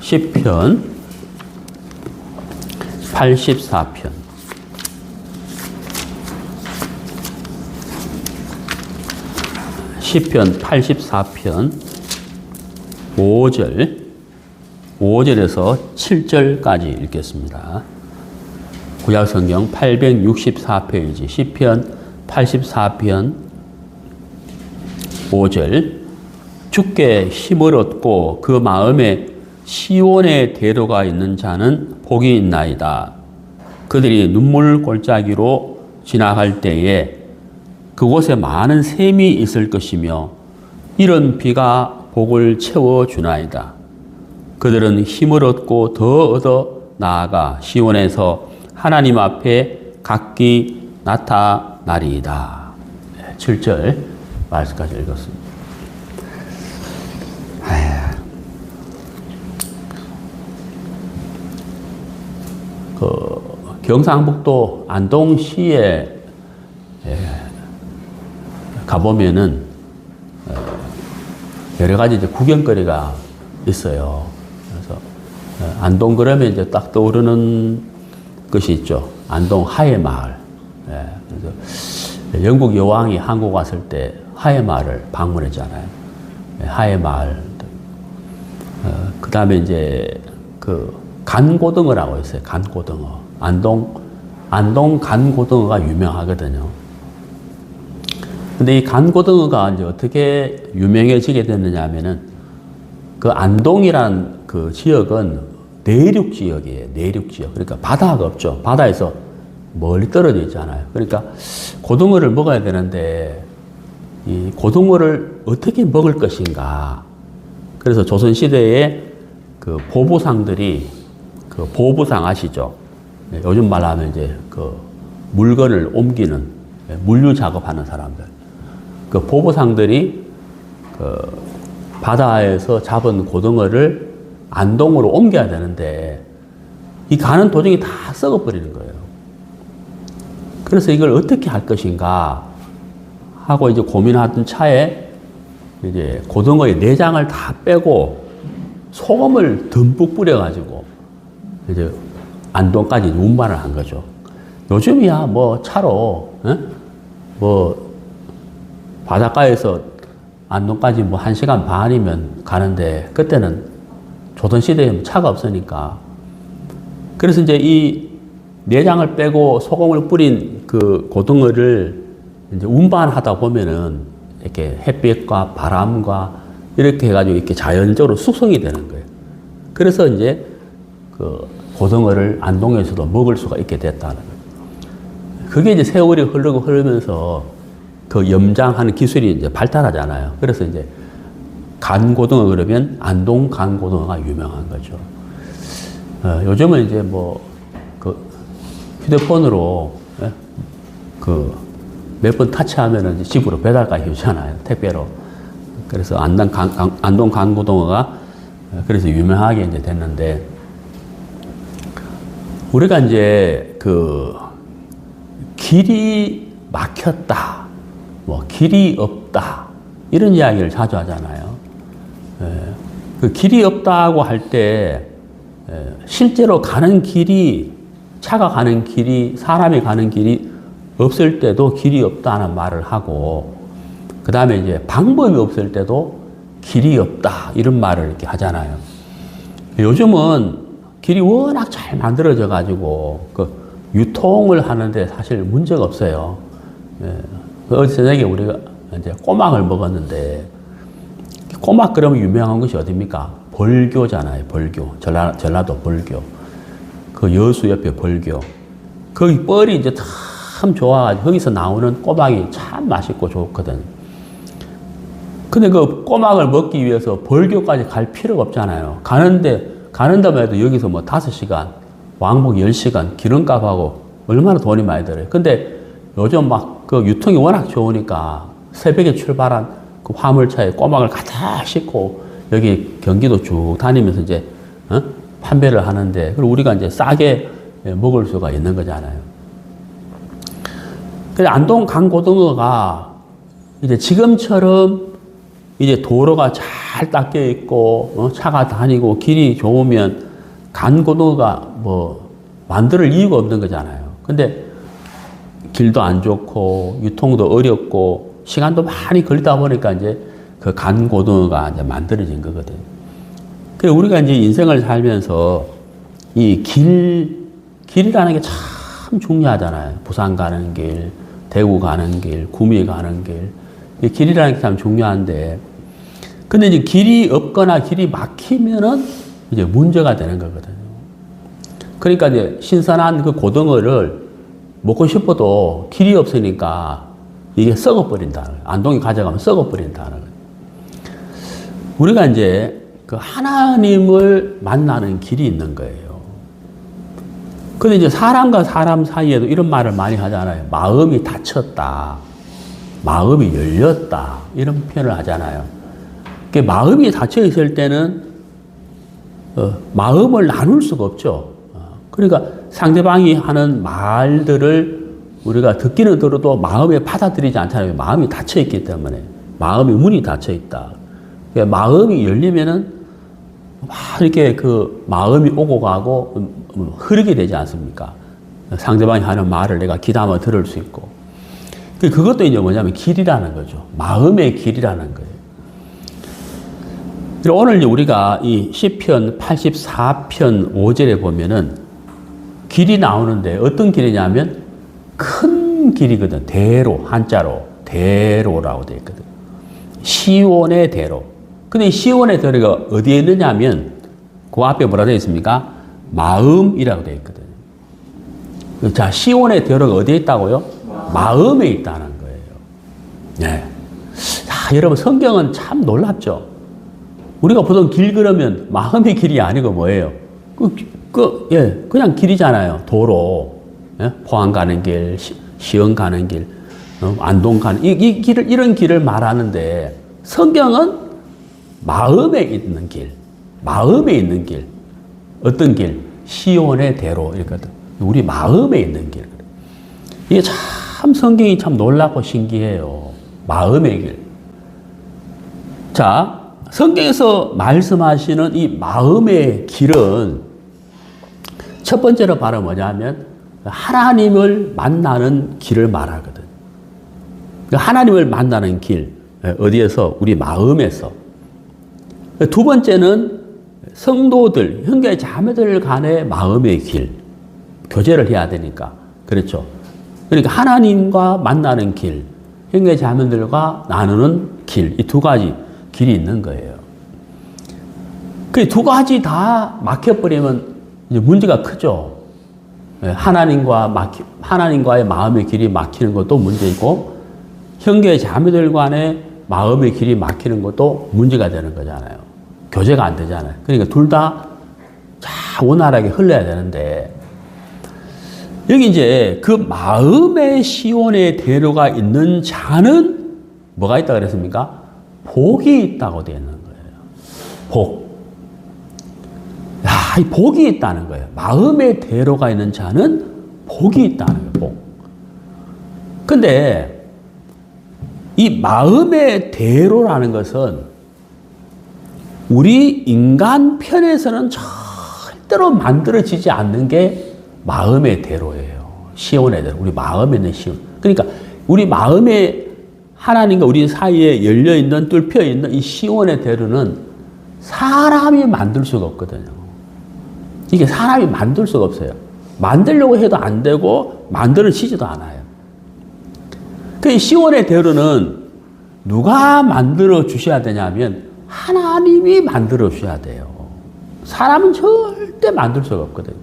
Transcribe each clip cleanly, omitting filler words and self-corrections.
시편 84편. 시편 84편 5절에서 7절까지 읽겠습니다. 구약성경 864페이지 시편 84편 5절. 주께 힘을 얻고 그 마음에 시온의 대로가 있는 자는 복이 있나이다. 그들이 눈물 골짜기로 지나갈 때에 그곳에 많은 샘이 있을 것이며 이런 비가 복을 채워주나이다. 그들은 힘을 얻고 더 얻어 나아가 시온에서 하나님 앞에 각기 나타나리이다. 7절 말씀까지 읽었습니다. 경상북도 안동시에 가보면은 여러 가지 이제 구경거리가 있어요. 그래서 안동 그러면 이제 딱 떠오르는 것이 있죠. 안동 하회마을. 그래서 영국 여왕이 한국 왔을 때 하회마을을 방문했잖아요. 하회마을. 그 다음에 이제 그 간고등어라고 있어요. 간고등어. 안동 간고등어가 유명하거든요. 근데 이 간고등어가 이제 어떻게 유명해지게 됐느냐 하면은 그 안동이란 그 지역은 내륙 지역이에요. 내륙 지역. 그러니까 바다가 없죠. 바다에서 멀리 떨어져 있잖아요. 그러니까 고등어를 먹어야 되는데 이 고등어를 어떻게 먹을 것인가. 그래서 조선시대에 그 보부상들이 그 보부상 아시죠? 요즘 말로 하면 이제 그 물건을 옮기는 물류 작업하는 사람들. 그 보부상들이 그 바다에서 잡은 고등어를 안동으로 옮겨야 되는데 이 가는 도중에 다 썩어버리는 거예요. 그래서 이걸 어떻게 할 것인가 하고 이제 고민하던 차에 이제 고등어의 내장을 다 빼고 소금을 듬뿍 뿌려가지고 이제 안동까지 운반을 한 거죠. 요즘이야 뭐 차로 뭐 바닷가에서 안동까지 뭐 1시간 반이면 가는데 그때는 조선시대에 차가 없으니까. 그래서 이제 이 내장을 빼고 소금을 뿌린 그 고등어를 이제 운반하다 보면은 이렇게 햇빛과 바람과 이렇게 해가지고 이렇게 자연적으로 숙성이 되는 거예요. 그래서 이제 그 고등어를 안동에서도 먹을 수가 있게 됐다는 거예요. 그게 이제 세월이 흐르면서 그 염장하는 기술이 이제 발달하잖아요. 그래서 이제 간고등어 그러면 안동 간고등어가 유명한 거죠. 요즘은 이제 뭐 그 휴대폰으로 그 몇 번 타치하면은 집으로 배달까지 해주잖아요. 택배로. 그래서 안동 간고등어가 그래서 유명하게 이제 됐는데 우리가 이제 그 길이 막혔다, 뭐 길이 없다 이런 이야기를 자주 하잖아요. 그 길이 없다고 할 때 실제로 가는 길이 차가 가는 길이 사람이 가는 길이 없을 때도 길이 없다는 말을 하고 그 다음에 이제 방법이 없을 때도 길이 없다 이런 말을 이렇게 하잖아요. 요즘은 길이 워낙 잘 만들어져 가지고 그 유통을 하는데 사실 문제가 없어요. 어제 저녁에 우리가 이제 꼬막을 먹었는데 꼬막 그러면 유명한 것이 어딥니까? 벌교잖아요. 벌교. 전라도 벌교. 그 여수 옆에 벌교. 거기 뻘이 이제 참 좋아가지고 거기서 나오는 꼬막이 참 맛있고 좋거든. 근데 그 꼬막을 먹기 위해서 벌교까지 갈 필요가 없잖아요. 가는데만 해도 여기서 뭐 5시간, 왕복 10시간 기름값하고 얼마나 돈이 많이 들어요. 근데 요즘 막 그 유통이 워낙 좋으니까 새벽에 출발한 그 화물차에 꼬막을 가득 싣고 여기 경기도 쭉 다니면서 이제 판매를 하는데 그리고 우리가 이제 싸게 먹을 수가 있는 거잖아요. 그래서 안동 간고등어가 이제 지금처럼 이제 도로가 잘 닦여 있고 차가 다니고 길이 좋으면 간고도가 뭐 만들 이유가 없는 거잖아요. 근데 길도 안 좋고 유통도 어렵고 시간도 많이 걸리다 보니까 이제 그 간고도가 이제 만들어진 거거든요. 그래서 우리가 이제 인생을 살면서 이 길이라는 게 참 중요하잖아요. 부산 가는 길, 대구 가는 길, 구미 가는 길. 이 길이라는 게 참 중요한데, 근데 이제 길이 없거나 길이 막히면은 이제 문제가 되는 거거든요. 그러니까 이제 신선한 그 고등어를 먹고 싶어도 길이 없으니까 이게 썩어버린다는 거예요. 안동에 가져가면 썩어버린다는 거예요. 우리가 이제 그 하나님을 만나는 길이 있는 거예요. 근데 이제 사람과 사람 사이에도 이런 말을 많이 하잖아요. 마음이 닫혔다. 마음이 열렸다. 이런 표현을 하잖아요. 마음이 닫혀 있을 때는 마음을 나눌 수가 없죠. 그러니까 상대방이 하는 말들을 우리가 듣기는 들어도 마음에 받아들이지 않잖아요. 마음이 닫혀 있기 때문에. 마음의 문이 닫혀 있다. 마음이 열리면은 막 이렇게 그 마음이 오고 가고 흐르게 되지 않습니까? 상대방이 하는 말을 내가 귀담아 들을 수 있고. 그것도 이제 뭐냐면 길이라는 거죠. 마음의 길이라는 거예요. 오늘 이제 우리가 이 시편 84편 5절에 보면은 길이 나오는데 어떤 길이냐면 큰 길이거든. 대로, 한자로 대로라고 되어 있거든. 시온의 대로. 근데 이 시온의 대로가 어디에 있느냐 하면 그 앞에 뭐라 되어 있습니까? 마음이라고 되어 있거든요. 자, 시온의 대로가 어디에 있다고요? 마음에 있다는 거예요. 네. 자, 여러분 성경은 참 놀랍죠? 우리가 보통 길 걸으면 마음의 길이 아니고 뭐예요? 그냥 길이잖아요. 도로. 예? 포항 가는 길, 시흥 가는 길, 안동 가는 이 길을, 이런 길을 말하는데 성경은 마음에 있는 길, 마음에 있는 길. 어떤 길? 시온의 대로. 이렇거든. 우리 마음에 있는 길. 이게 참 성경이 참 놀랍고 신기해요. 마음의 길. 자, 성경에서 말씀하시는 이 마음의 길은 첫 번째로 바로 뭐냐면 하나님을 만나는 길을 말하거든. 하나님을 만나는 길. 어디에서? 우리 마음에서. 두 번째는 성도들, 형제 자매들 간의 마음의 길. 교제를 해야 되니까. 그렇죠. 그러니까 하나님과 만나는 길, 형제 자매들과 나누는 길. 이 두 가지 길이 있는 거예요. 그 두 가지 다 막혀버리면 이제 문제가 크죠. 하나님과의 마음의 길이 막히는 것도 문제이고, 형제 자매들 간의 마음의 길이 막히는 것도 문제가 되는 거잖아요. 교제가 안 되잖아요. 그러니까 둘 다 잘 원활하게 흘러야 되는데, 여기 이제 그 마음의 시온의 대로가 있는 자는 뭐가 있다고 그랬습니까? 복이 있다고 되어 있는 거예요. 복. 야, 이 복이 있다는 거예요. 마음의 대로가 있는 자는 복이 있다는 거예요. 복. 근데 이 마음의 대로라는 것은 우리 인간 편에서는 절대로 만들어지지 않는 게 마음의 대로예요. 시온의 대로. 우리 마음에 있는 시온. 그러니까 우리 마음에 하나님과 우리 사이에 열려있는, 뚫혀있는 이 시온의 대로는 사람이 만들 수가 없거든요. 이게 사람이 만들 수가 없어요. 만들려고 해도 안 되고 만들어지지도 않아요. 그 시온의 대로는 누가 만들어 주셔야 되냐면 하나님이 만들어 주셔야 돼요. 사람은 절대 만들 수가 없거든요.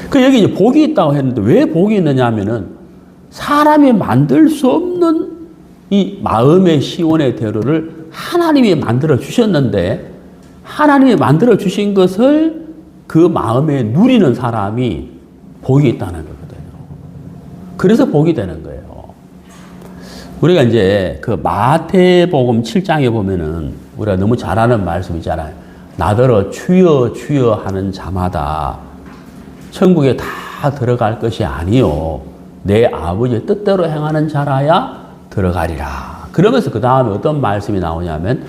그 여기 이제 복이 있다고 했는데 왜 복이 있느냐 하면은 사람이 만들 수 없는 이 마음의 시온의 대로를 하나님이 만들어 주셨는데, 하나님이 만들어 주신 것을 그 마음에 누리는 사람이 복이 있다는 거거든요. 그래서 복이 되는 거예요. 우리가 이제 그 마태복음 7장에 보면은 우리가 너무 잘 아는 말씀이잖아요. 나더러 주여 주여 하는 자마다 천국에 다 들어갈 것이 아니요 내 아버지의 뜻대로 행하는 자라야 들어가리라. 그러면서 그 다음에 어떤 말씀이 나오냐면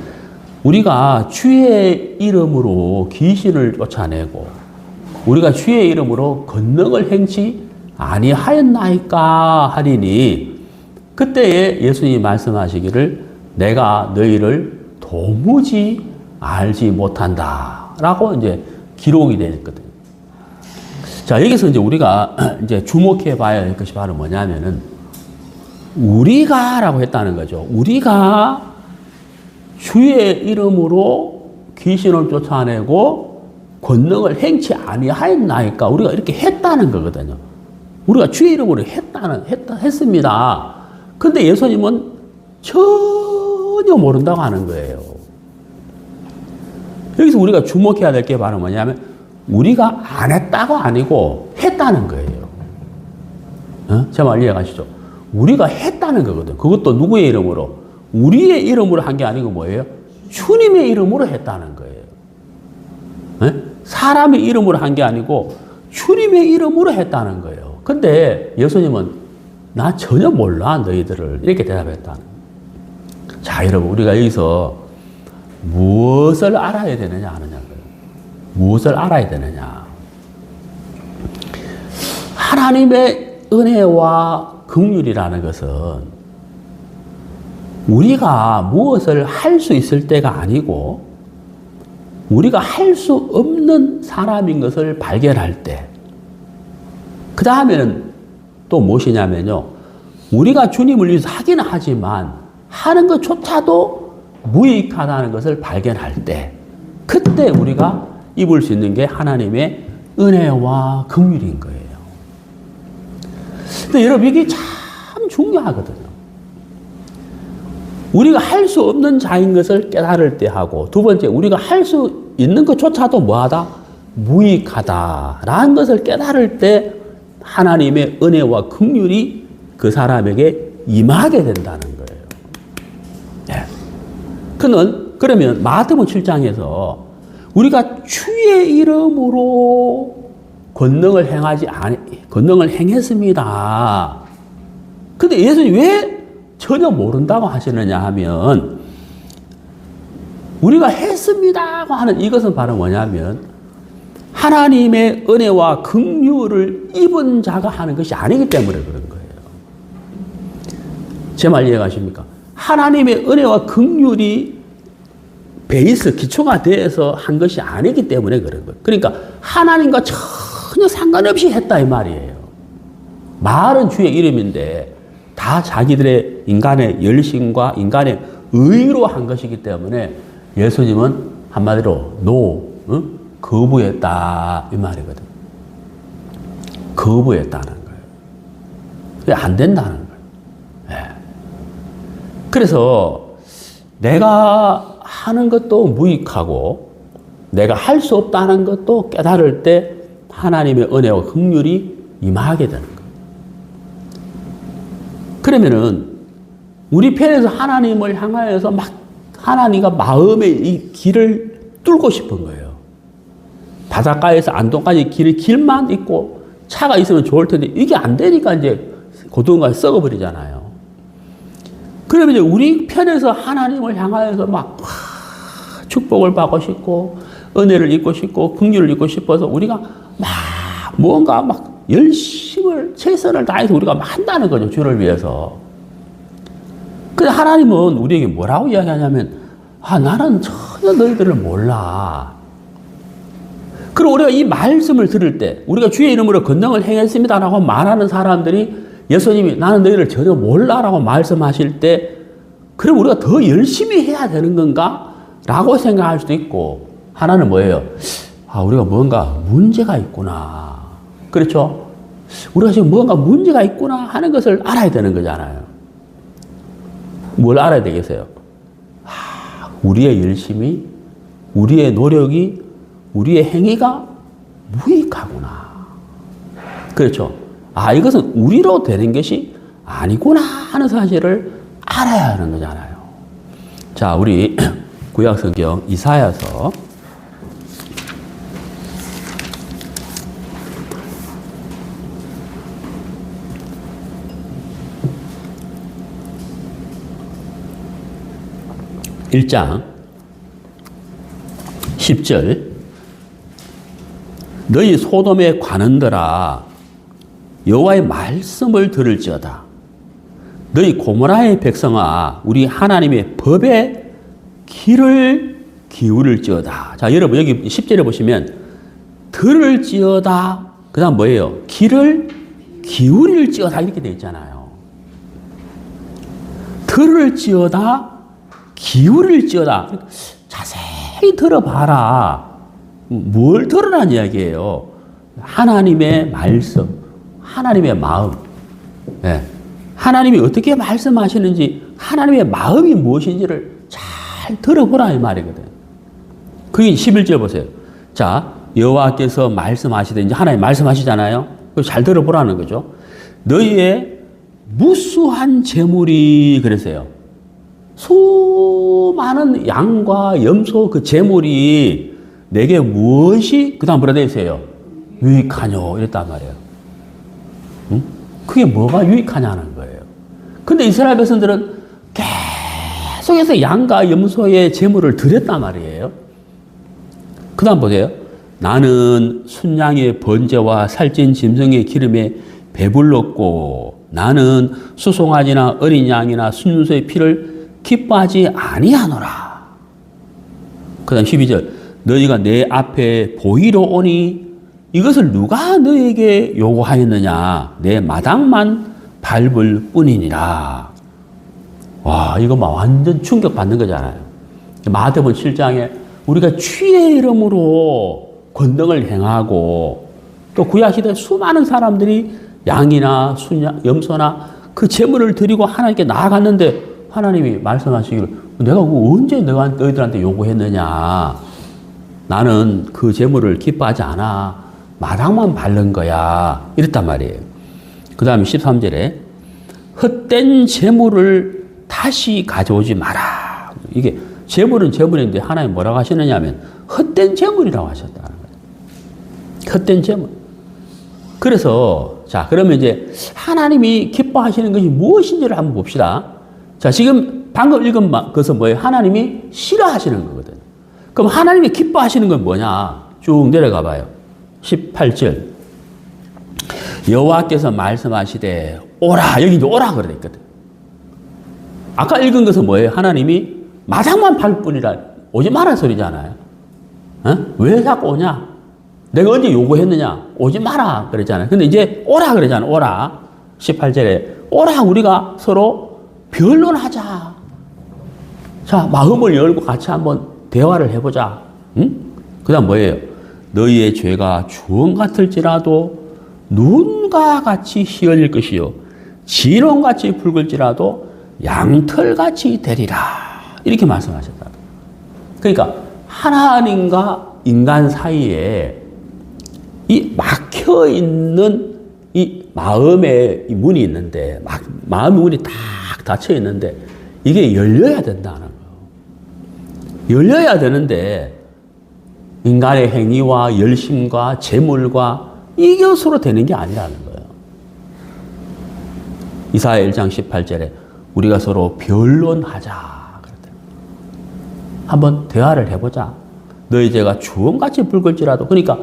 우리가 주의 이름으로 귀신을 쫓아내고 우리가 주의 이름으로 권능을 행치 아니하였나이까 하리니 그때에 예수님이 말씀하시기를 내가 너희를 도무지 알지 못한다 라고 이제 기록이 되어 있거든요. 자, 여기서 이제 우리가 이제 주목해 봐야 할 것이 바로 뭐냐면은 우리가 라고 했다는 거죠. 우리가 주의 이름으로 귀신을 쫓아내고 권능을 행치 아니하였나이까 우리가 이렇게 했다는 거거든요. 우리가 주의 이름으로 했습니다. 근데 예수님은 전혀 모른다고 하는 거예요. 여기서 우리가 주목해야 될 게 바로 뭐냐면 우리가 안 했다고 아니고 했다는 거예요. 제 말 이해가시죠? 우리가 했다는 거거든. 그것도 누구의 이름으로? 우리의 이름으로 한 게 아니고 뭐예요? 주님의 이름으로 했다는 거예요. 사람의 이름으로 한 게 아니고 주님의 이름으로 했다는 거예요. 근데 예수님은 나 전혀 몰라 너희들을 이렇게 대답했다는 거예요. 자, 여러분 우리가 여기서 무엇을 알아야 되느냐 하느냐 거예요. 무엇을 알아야 되느냐? 하나님의 은혜와 긍휼이라는 것은 우리가 무엇을 할 수 있을 때가 아니고 우리가 할 수 없는 사람인 것을 발견할 때, 그 다음에는 또 무엇이냐면요, 우리가 주님을 위해서 하기는 하지만 하는 것조차도 무익하다는 것을 발견할 때, 그때 우리가 입을 수 있는 게 하나님의 은혜와 긍휼인 거예요. 근데 여러분 이게 참 중요하거든요. 우리가 할 수 없는 자인 것을 깨달을 때 하고, 두 번째 우리가 할 수 있는 것조차도 뭐하다? 무익하다라는 것을 깨달을 때 하나님의 은혜와 긍휼이 그 사람에게 임하게 된다는 거예요. 네. 그러면 마태복음 7장에서 우리가 주의 이름으로 권능을 행했습니다. 근데 예수님이 왜 전혀 모른다고 하시느냐 하면, 우리가 했습니다고 하는 이것은 바로 뭐냐면 하나님의 은혜와 긍휼을 입은 자가 하는 것이 아니기 때문에 그런 거예요. 제 말 이해가십니까? 하나님의 은혜와 긍휼이 베이스, 기초가 돼서 한 것이 아니기 때문에 그런 거예요. 그러니까 하나님과 전혀 상관없이 했다 이 말이에요. 말은 주의 이름인데 다 자기들의 인간의 열심과 인간의 의로 한 것이기 때문에 예수님은 한마디로 거부했다 이 말이거든. 거부했다는 거예요. 그게 안 된다는 거예요. 네. 그래서 내가 하는 것도 무익하고 내가 할 수 없다는 것도 깨달을 때 하나님의 은혜와 긍휼이 임하게 되는 거예요. 그러면은 우리 편에서 하나님을 향하여서 막 하나님과 마음의 이 길을 뚫고 싶은 거예요. 바닷가에서 안동까지 길만 있고 차가 있으면 좋을 텐데 이게 안 되니까 이제 고등어가 썩어버리잖아요. 그러면 이제 우리 편에서 하나님을 향하여서 막 축복을 받고 싶고 은혜를 입고 싶고 긍휼을 입고 싶어서 우리가 막 뭔가 막 열심을 최선을 다해서 우리가 막 한다는 거죠. 주를 위해서. 근데 하나님은 우리에게 뭐라고 이야기하냐면 나는 전혀 너희들을 몰라. 그리고 우리가 이 말씀을 들을 때 우리가 주의 이름으로 권능을 행했습니다라고 말하는 사람들이 예수님이 나는 너희를 전혀 몰라라고 말씀하실 때 그럼 우리가 더 열심히 해야 되는 건가? 라고 생각할 수도 있고, 하나는 뭐예요? 우리가 뭔가 문제가 있구나. 그렇죠? 우리가 지금 뭔가 문제가 있구나 하는 것을 알아야 되는 거잖아요. 뭘 알아야 되겠어요? 우리의 열심이, 우리의 노력이, 우리의 행위가 무익하구나. 그렇죠? 이것은 우리로 되는 것이 아니구나 하는 사실을 알아야 하는 거잖아요. 자, 우리 구약성경 이사야서 1장 10절 너희 소돔의 관원들아 여호와의 말씀을 들을지어다. 너희 고모라의 백성아 우리 하나님의 법에 귀를 기울일지어다. 자, 여러분 여기 10절에 보시면 들을지어다. 그 다음 뭐예요? 귀를 기울일지어다 이렇게 되어 있잖아요. 들을지어다, 기울일지어다. 자세히 들어봐라. 뭘 들으라는 이야기예요? 하나님의 말씀, 하나님의 마음. 네. 하나님이 어떻게 말씀하시는지, 하나님의 마음이 무엇인지를 잘 들어보라 이 말이거든. 그게 11절 보세요. 자, 여호와께서 말씀하시되 이제 하나님 말씀하시잖아요. 잘 들어보라는 거죠. 너희의 무수한 재물이 그랬어요. 수많은 양과 염소 그 재물이 내게 무엇이 그다음 뭐라 되어 있어요? 유익하뇨 이랬단 말이에요. 응? 그게 뭐가 유익하냐는 거예요. 근데 이스라엘 백성들은 계속해서 양과 염소의 재물을 드렸단 말이에요. 그 다음 보세요. 나는 순양의 번제와 살찐 짐승의 기름에 배불렀고 나는 수송아지나 어린 양이나 순수의 피를 기뻐하지 아니하노라. 그 다음 12절 너희가 내 앞에 보이러 오니 이것을 누가 너에게 요구하였느냐 내 마당만 밟을 뿐이니라. 와 이거 막 완전 충격받는 거잖아요. 마태복음 7장에 우리가 주의 이름으로 권능을 행하고 또 구약시대 수많은 사람들이 양이나 순양, 염소나 그 재물을 드리고 하나님께 나아갔는데 하나님이 말씀하시기를 내가 언제 너희들한테 요구했느냐. 나는 그 재물을 기뻐하지 않아. 마당만 밟는 거야. 이랬단 말이에요. 그 다음에 13절에 헛된 재물을 다시 가져오지 마라. 이게 재물은 재물인데 하나님 뭐라고 하시느냐 하면 헛된 재물이라고 하셨다는 거예요. 헛된 재물. 그래서 자 그러면 이제 하나님이 기뻐하시는 것이 무엇인지를 한번 봅시다. 자 지금 방금 읽은 것은 뭐예요? 하나님이 싫어하시는 거거든. 그럼 하나님이 기뻐하시는 건 뭐냐? 쭉 내려가 봐요. 18절 여호와께서 말씀하시되 오라. 여기 이제 오라 그래 있거든. 아까 읽은 것은 뭐예요? 하나님이 마당만 밟을 뿐이라 오지 마라 소리잖아요. 어? 왜 자꾸 오냐? 내가 언제 요구했느냐? 오지 마라 그랬잖아요. 근데 이제 오라 그러잖아요. 오라. 18절에 오라 우리가 서로 변론하자. 자 마음을 열고 같이 한번 대화를 해보자. 응? 그 다음 뭐예요? 너희의 죄가 주홍 같을지라도 눈과 같이 희어질 것이요 진홍같이 붉을지라도 양털같이 되리라. 이렇게 말씀하셨다. 그러니까 하나님과 인간 사이에 이 막혀있는 이 마음의 이 문이 있는데 마음의 문이 딱 닫혀 있는데 이게 열려야 된다는 거예요. 열려야 되는데 인간의 행위와 열심과 재물과 이것으로 되는 게 아니라는 거예요. 이사야 1장 18절에 우리가 서로 변론하자. 한번 대화를 해보자. 너희 죄가 주홍같이 붉을지라도 그러니까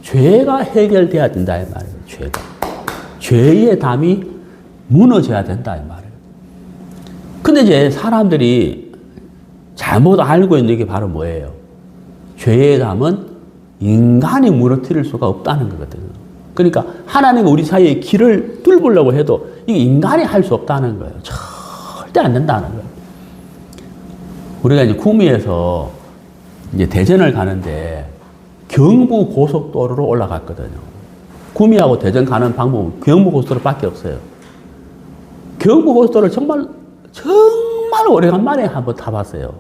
죄가 해결돼야 된다 이 말이에요. 죄가. 죄의 담이 무너져야 된다 이 말이에요. 근데 이제 사람들이 잘못 알고 있는 게 바로 뭐예요? 죄의 담은 인간이 무너뜨릴 수가 없다는 거거든요. 그러니까 하나님과 우리 사이에 길을 뚫으려고 해도 이게 인간이 할 수 없다는 거예요. 절대 안 된다는 거예요. 우리가 이제 구미에서 이제 대전을 가는데 경부 고속도로로 올라갔거든요. 구미하고 대전 가는 방법은 경부 고속도로밖에 없어요. 경부 고속도로를 정말 오래간만에 한번 타봤어요.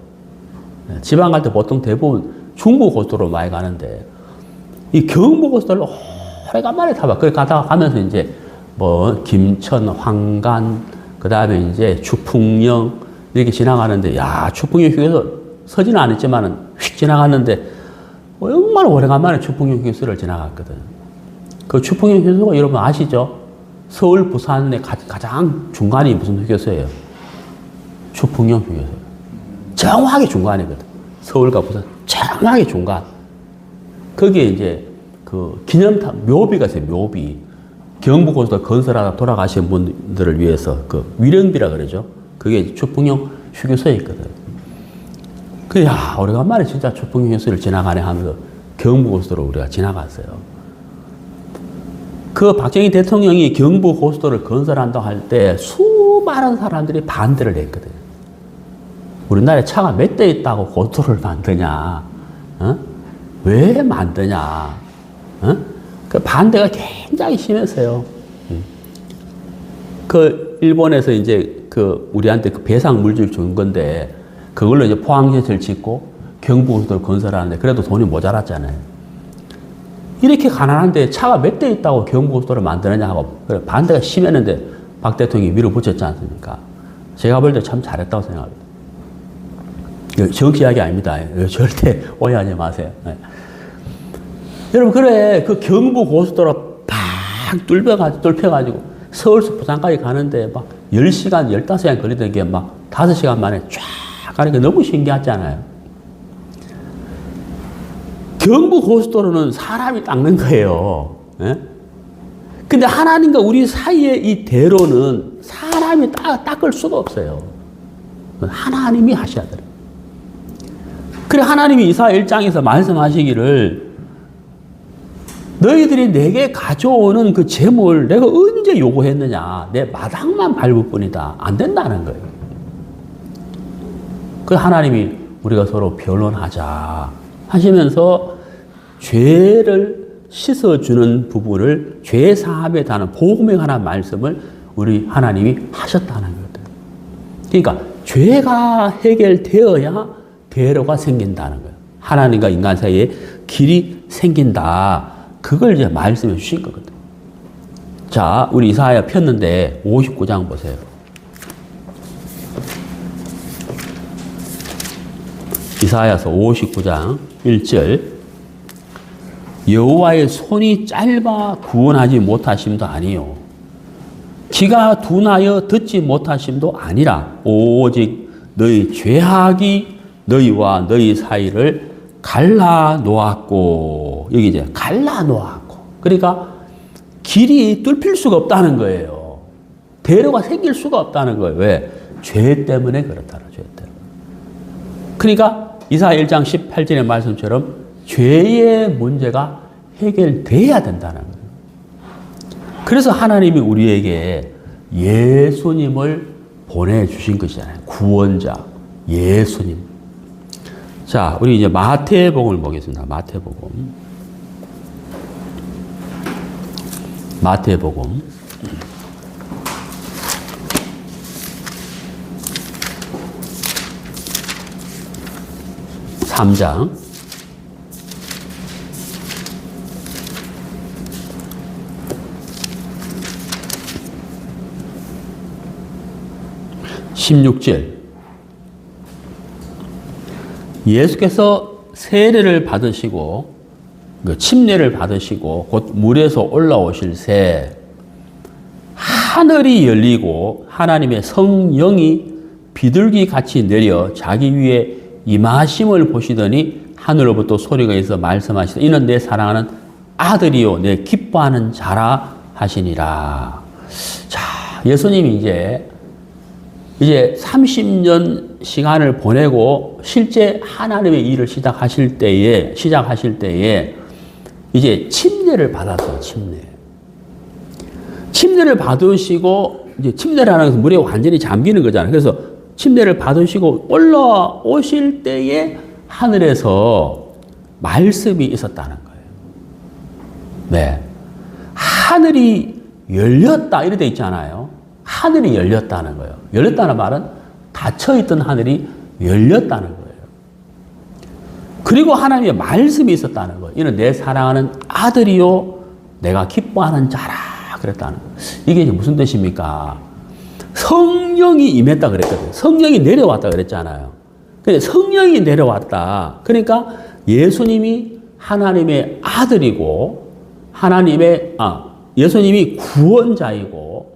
지방 갈 때 보통 대부분 중부 고속도로 많이 가는데 이 경부 고속도로를 오래간만에 타봐. 거기 가면서 이제 뭐 김천, 황간, 그 다음에 이제 주풍령 이렇게 지나가는데 야 주풍령 휴게소 서지는 않았지만은 휙 지나갔는데 정말 오래간만에 주풍령 휴게소를 지나갔거든. 그 주풍령 휴게소가 여러분 아시죠? 서울, 부산의 가장 중간이 무슨 휴게소예요? 주풍령 휴게소. 정확하게 중간이거든. 서울과 부산 정확하게 중간. 거기에 이제 그 기념탑 묘비가 있어요. 묘비. 경부고속도로 건설하다 돌아가신 분들을 위해서 그 위령비라 그러죠. 그게 추풍령 휴게소에 있거든. 그래, 야, 오래간만에 진짜 추풍령 휴게소를 지나가네 하면서 경부고속도로 우리가 지나갔어요. 그 박정희 대통령이 경부고속도로를 건설한다고 할 때 수많은 사람들이 반대를 했거든. 우리나라에 차가 몇 대 있다고 고속도로를 만드냐? 어? 왜 만드냐? 어? 그 반대가 굉장히 심했어요. 그 일본에서 이제 그 우리한테 그 배상 물질 준 건데 그걸로 이제 포항제철 짓고 경부고속도로 건설하는데 그래도 돈이 모자랐잖아요. 이렇게 가난한데 차가 몇 대 있다고 경부고속도로를 만드느냐 하고 반대가 심했는데 박 대통령이 밀어붙였지 않습니까? 제가 볼 때 참 잘했다고 생각합니다. 정치 이야기 아닙니다. 절대 오해하지 마세요. 네. 여러분, 그래, 그 경부고속도로 팍 뚫혀가지고 서울서 부산까지 가는데 막 10시간, 15시간 걸리던 게 막 5시간 만에 쫙 가는 게 너무 신기하잖아요. 경부고속도로는 사람이 닦는 거예요. 예? 근데 하나님과 우리 사이의 이 대로는 사람이 닦을 수가 없어요. 하나님이 하셔야 돼요. 그래, 하나님이 이사야 1장에서 말씀하시기를 너희들이 내게 가져오는 그 재물 내가 언제 요구했느냐. 내 마당만 밟을 뿐이다. 안 된다는 거예요. 그 하나님이 우리가 서로 변론하자 하시면서 죄를 씻어주는 부분을 죄 사함에 관한 복음에 관한 말씀을 우리 하나님이 하셨다는 거예요. 그러니까 죄가 해결되어야 대로가 생긴다는 거예요. 하나님과 인간 사이에 길이 생긴다. 그걸 이제 말씀해 주신 거거든. 자, 우리 이사야 폈는데 59장 보세요. 이사야서 59장 1절. 여호와의 손이 짧아 구원하지 못하심도 아니요 귀가 둔하여 듣지 못하심도 아니라 오직 너희 죄악이 너희와 너희 사이를 갈라 놓았고, 여기 이제 갈라 놓았고, 그러니까 길이 뚫힐 수가 없다는 거예요. 대로가 생길 수가 없다는 거예요. 왜? 죄 때문에 그렇다는 죄 때문에. 그러니까 이사야 1장 18절의 말씀처럼 죄의 문제가 해결돼야 된다는 거예요. 그래서 하나님이 우리에게 예수님을 보내주신 것이잖아요. 구원자, 예수님. 자, 우리 이제 마태복음을 보겠습니다. 마태복음. 마태복음. 3장. 16절. 예수께서 세례를 받으시고 침례를 받으시고 곧 물에서 올라오실 새 하늘이 열리고 하나님의 성령이 비둘기 같이 내려 자기 위에 임하심을 보시더니 하늘로부터 소리가 있어 말씀하시되 이는 내 사랑하는 아들이요 내 기뻐하는 자라 하시니라. 자, 예수님이 이제 30년 시간을 보내고 실제 하나님의 일을 시작하실 때에 이제 침례를 받았어요. 침례를 받으시고 이제 침례라는 것은 물에 완전히 잠기는 거잖아요. 그래서 침례를 받으시고 올라오실 때에 하늘에서 말씀이 있었다는 거예요. 네. 하늘이 열렸다 이렇게 돼 있잖아요. 하늘이 열렸다는 거예요. 열렸다는 말은 닫혀있던 하늘이 열렸다는 거예요. 그리고 하나님의 말씀이 있었다는 거예요. 이는 내 사랑하는 아들이요 내가 기뻐하는 자라 그랬다는 거예요. 이게 무슨 뜻입니까? 성령이 임했다 그랬거든요. 성령이 내려왔다 그랬잖아요. 근데 성령이 내려왔다. 그러니까 예수님이 하나님의 아들이고 예수님이 구원자이고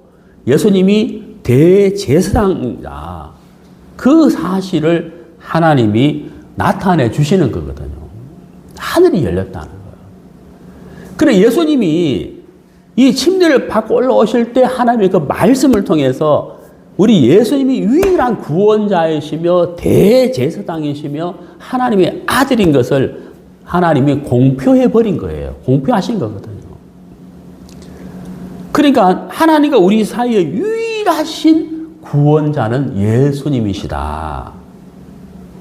예수님이 대제사장이다. 그 사실을 하나님이 나타내 주시는 거거든요. 하늘이 열렸다는 거예요. 그래 예수님이 이 침례를 받고 올라오실 때 하나님의 그 말씀을 통해서 우리 예수님이 유일한 구원자이시며 대제사장이시며 하나님의 아들인 것을 하나님이 공표해 버린 거예요. 공표하신 거거든요. 그러니까 하나님과 우리 사이에 유일하신 구원자는 예수님이시다.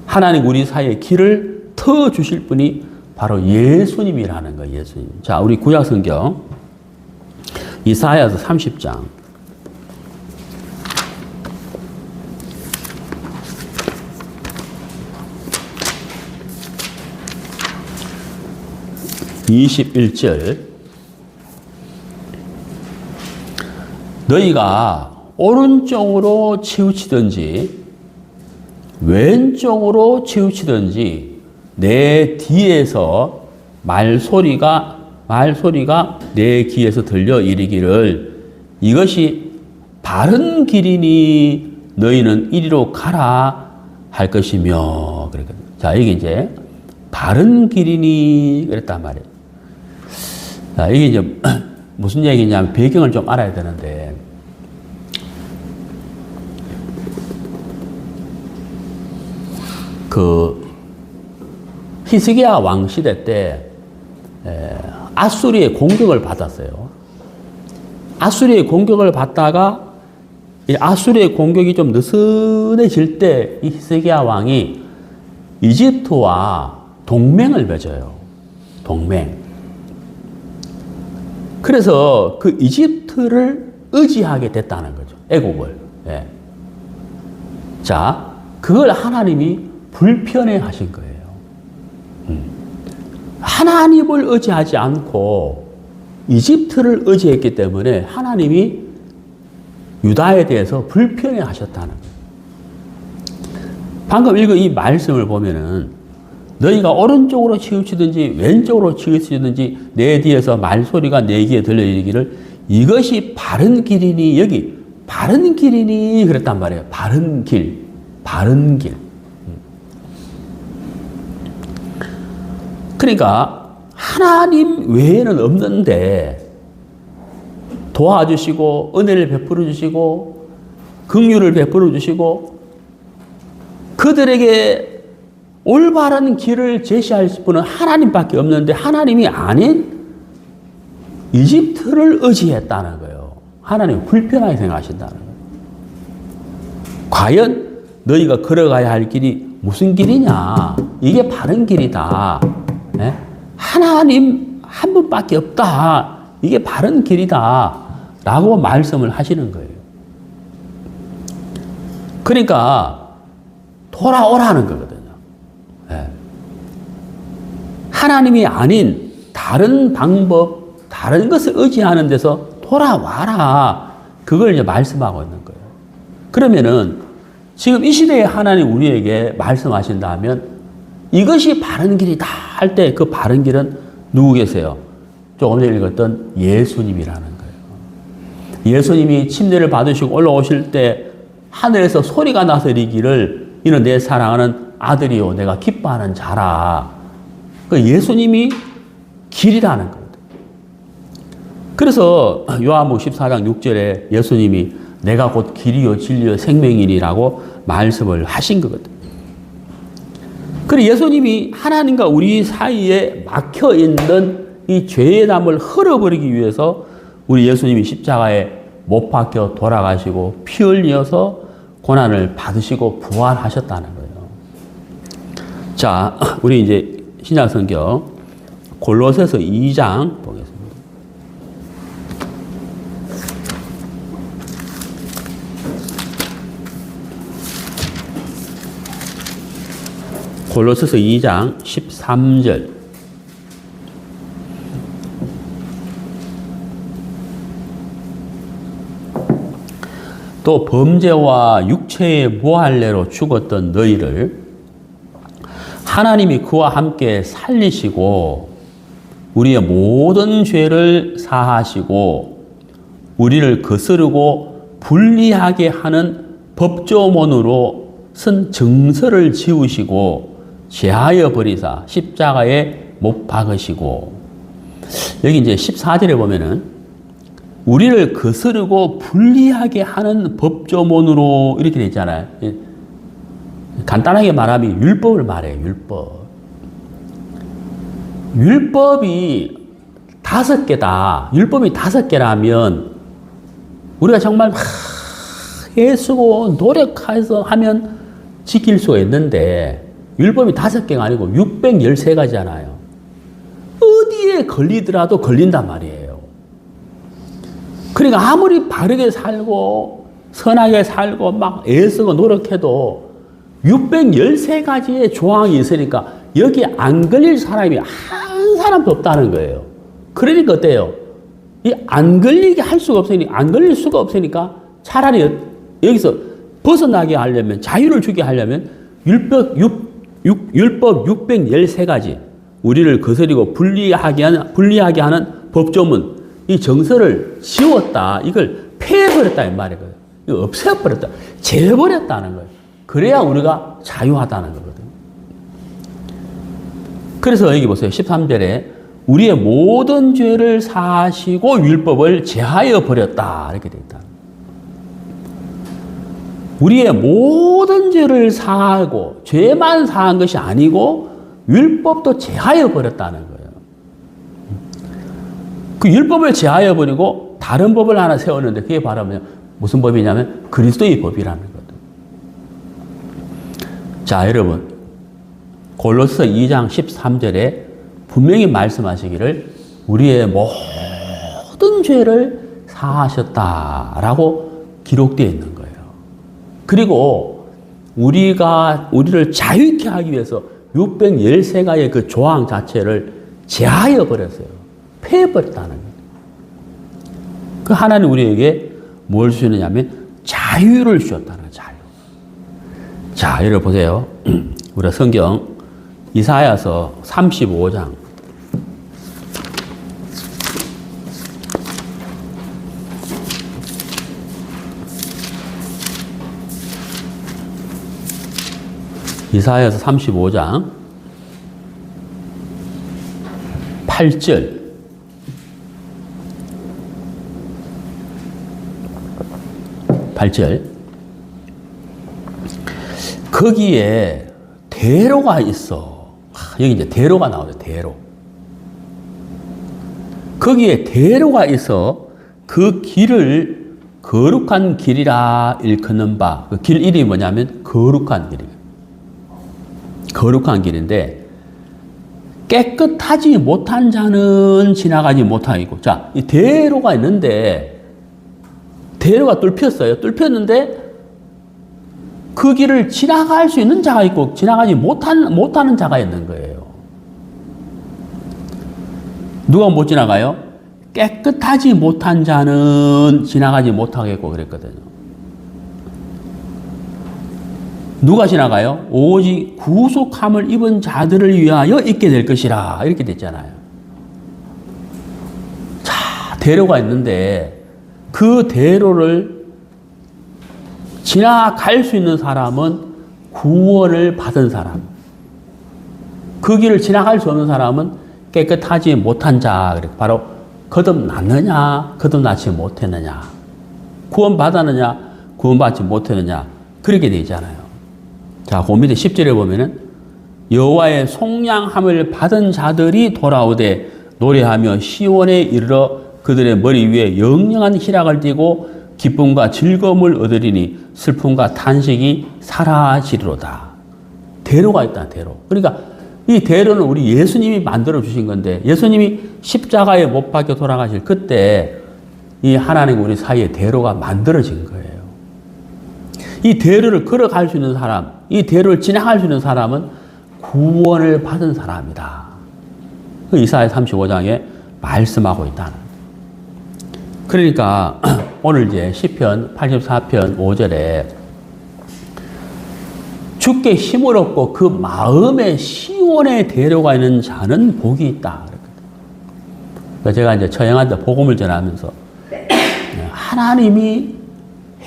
하나님 우리 사이에 길을 터 주실 분이 바로 예수님이라는 거예요. 예수님. 자, 우리 구약 성경 이사야서 30장 21절 너희가 오른쪽으로 치우치든지 왼쪽으로 치우치든지 내 뒤에서 말소리가 내 귀에서 들려 이르기를 이것이 바른 길이니 너희는 이리로 가라 할 것이며 그랬거든요. 자, 이게 이제 바른 길이니 그랬단 말이에요. 자, 이게 이제 무슨 얘기냐면 배경을 좀 알아야 되는데 그 히스기야 왕 시대 때 아수리의 공격을 받았어요. 아수리의 공격을 받다가 이 아수리의 공격이 좀 느슨해질 때 이 히스기야 왕이 이집트와 동맹을 맺어요. 동맹. 그래서 그 이집트를 의지하게 됐다는 거죠. 애국을. 예. 자, 그걸 하나님이 불편해 하신 거예요. 하나님을 의지하지 않고 이집트를 의지했기 때문에 하나님이 유다에 대해서 불편해 하셨다는 거예요. 방금 읽은 이 말씀을 보면은 너희가 오른쪽으로 치우치든지 왼쪽으로 치우치든지 내 뒤에서 말소리가 내 귀에 들려 이르기를 이것이 바른 길이니 여기 바른 길이니 그랬단 말이에요. 바른 길. 바른 길. 그러니까 하나님 외에는 없는데 도와주시고 은혜를 베풀어 주시고 긍휼을 베풀어 주시고 그들에게 올바른 길을 제시할 분은 하나님밖에 없는데 하나님이 아닌 이집트를 의지했다는 거예요. 하나님이 불편하게 생각하신다는 거예요. 과연 너희가 걸어가야 할 길이 무슨 길이냐? 이게 바른 길이다. 네? 하나님 한 분밖에 없다. 이게 바른 길이다. 라고 말씀을 하시는 거예요. 그러니까 돌아오라는 거거든요. 네. 하나님이 아닌 다른 방법, 다른 것을 의지하는 데서 돌아와라. 그걸 이제 말씀하고 있는 거예요. 그러면은 지금 이 시대에 하나님 우리에게 말씀하신다면 이것이 바른 길이다 할 때 그 바른 길은 누구 계세요? 조금 전에 읽었던 예수님이라는 거예요. 예수님이 침례를 받으시고 올라오실 때 하늘에서 소리가 나서 이르기를 이는 내 사랑하는 아들이요 내가 기뻐하는 자라. 그 예수님이 길이라는 거예요. 그래서 요한복음 14장 6절에 예수님이 내가 곧 길이요 진리요 생명이니라고 말씀을 하신 거거든요. 그리고 예수님이 하나님과 우리 사이에 막혀 있는 이 죄의 담을 흘려버리기 위해서 우리 예수님이 십자가에 못 박혀 돌아가시고 피 흘려서 고난을 받으시고 부활하셨다는 거예요. 자, 우리 이제 신약성경 골로새서 2장 보겠습니다. 골로새서 2장 13절. 또 범죄와 육체의 모할례로 죽었던 너희를 하나님이 그와 함께 살리시고 우리의 모든 죄를 사하시고 우리를 거스르고 불리하게 하는 법조문으로 정서를 지우시고 제하여 버리사 십자가에 못 박으시고. 여기 이제 14절에 보면은 우리를 거스르고 불리하게 하는 법조문으로 이렇게 돼 있잖아요. 간단하게 말하면 율법을 말해요. 율법이 5개다. 율법이 5개라면 우리가 정말 애쓰고 노력해서 하면 지킬 수가 있는데 율법이 5개가 아니고 613가지잖아요. 어디에 걸리더라도 걸린단 말이에요. 그러니까 아무리 바르게 살고 선하게 살고 막 애쓰고 노력해도 613가지의 조항이 있으니까 여기 안 걸릴 사람이 한 사람도 없다는 거예요. 그러니까 어때요? 이 안 걸리게 할 수가 없으니까, 안 걸릴 수가 없으니까 차라리 여기서 벗어나게 하려면, 자유를 주게 하려면 율법 613가지, 우리를 거스리고 불리하게 하는 법조문, 이 정서를 지웠다. 이걸 폐해버렸다. 이 말이에요. 이거 없애버렸다. 재버렸다는 거예요. 그래야 우리가 자유하다는 거거든요. 그래서 여기 보세요. 13절에 우리의 모든 죄를 사하시고 율법을 제하여 버렸다. 이렇게 되어 있다. 우리의 모든 죄를 사하고 죄만 사한 것이 아니고 율법도 제하여 버렸다는 거예요. 그 율법을 제하여 버리고 다른 법을 하나 세웠는데 그게 바로 무슨 법이냐면 그리스도의 법이라는 거예요. 자, 여러분, 골로새 2장 13절에 분명히 말씀하시기를 우리의 모든 죄를 사하셨다라고 기록되어 있는 거예요. 그리고 우리를 자유케 하기 위해서 613가지의 그 조항 자체를 제하여 버렸어요. 폐해버렸다는 거예요. 그 하나님 우리에게 뭘 주시느냐면 자유를 주셨다는 거예요. 자유. 자, 여러분 보세요. 우리 성경 이사야서 35장. 이사야서 35장 8절. 거기에 대로가 있어. 여기 이제 대로가 나오죠. 대로. 거기에 대로가 있어 그 길을 거룩한 길이라 일컫는 바. 그 길 이름이 뭐냐면 거룩한 길이에요. 거룩한 길인데 깨끗하지 못한 자는 지나가지 못하겠고. 자, 이 대로가 있는데 대로가 뚫혔어요. 뚫혔는데 그 길을 지나갈 수 있는 자가 있고 지나가지 못하는 자가 있는 거예요. 누가 못 지나가요? 깨끗하지 못한 자는 지나가지 못하겠고 그랬거든요. 누가 지나가요? 오직 구속함을 입은 자들을 위하여 있게 될 것이라. 이렇게 됐잖아요. 자, 대로가 있는데 그 대로를 지나갈 수 있는 사람은 구원을 받은 사람. 그 길을 지나갈 수 없는 사람은 깨끗하지 못한 자. 바로 거듭났느냐, 거듭나지 못했느냐. 구원받았느냐, 구원받지 못했느냐. 그렇게 되잖아요. 자, 그 밑에 10절에 보면은 여호와의 속량함을 받은 자들이 돌아오되 노래하며 시온에 이르러 그들의 머리 위에 영영한 희락을 띠고 기쁨과 즐거움을 얻으리니 슬픔과 탄식이 사라지리로다. 대로가 있다, 대로. 그러니까 이 대로는 우리 예수님이 만들어 주신 건데 예수님이 십자가에 못 박혀 돌아가실 그때 이 하나님 우리 사이에 대로가 만들어진 거예요. 이 대로를 걸어갈 수 있는 사람, 이 대로를 지나갈 수 있는 사람은 구원을 받은 사람이다. 이사야 35장에 말씀하고 있다는. 그러니까 오늘 이제 시편 84편 5절에 주께 힘을 얻고 그 마음에 시온에 데려가 있는 자는 복이 있다. 그러니까 제가 이제 처형한테 복음을 전하면서 하나님이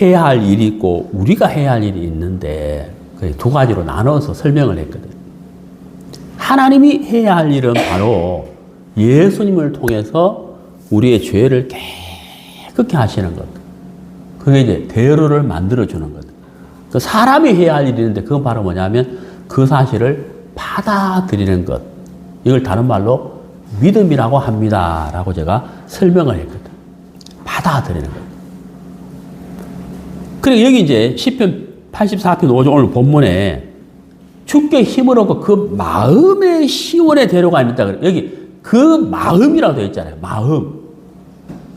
해야 할 일이 있고 우리가 해야 할 일이 있는데 두 가지로 나눠서 설명을 했거든. 하나님이 해야 할 일은 바로 예수님을 통해서 우리의 죄를 깨끗게 하시는 것. 그게 이제 대로를 만들어주는 것. 그 사람이 해야 할 일이 있는데 그건 바로 뭐냐면 그 사실을 받아들이는 것. 이걸 다른 말로 믿음이라고 합니다. 라고 제가 설명을 했거든. 받아들이는 것. 그리고 여기 이제 시편 84편 5절 오늘 본문에 주께 힘을 얻고 그 마음의 시온의 대로가 있다. 여기 그 마음이라고 되어 있잖아요. 마음.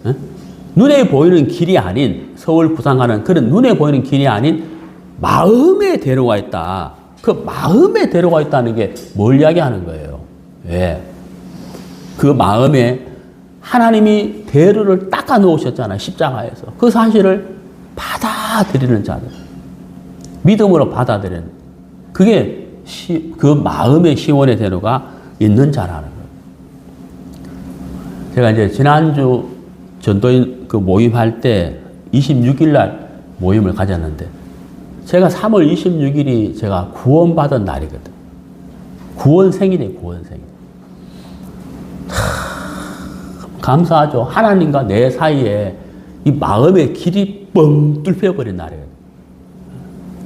네? 눈에 보이는 길이 아닌 서울 부산 가는 그런 눈에 보이는 길이 아닌 마음의 대로가 있다. 그 마음의 대로가 있다는 게 뭘 이야기하는 거예요? 왜? 그 마음에 하나님이 대로를 닦아 놓으셨잖아요. 십자가에서. 그 사실을 받아들이는 자들. 믿음으로 받아들이는. 그게 그 마음의 시온의 대로가 있는 자라는 거예요. 제가 이제 지난주 전도인 그 모임할 때 26일 날 모임을 가졌는데 제가 3월 26일이 제가 구원받은 날이거든. 구원생이네, 구원생. 감사하죠. 하나님과 내 사이에 이 마음의 길이 뻥 뚫혀버린 날이거든.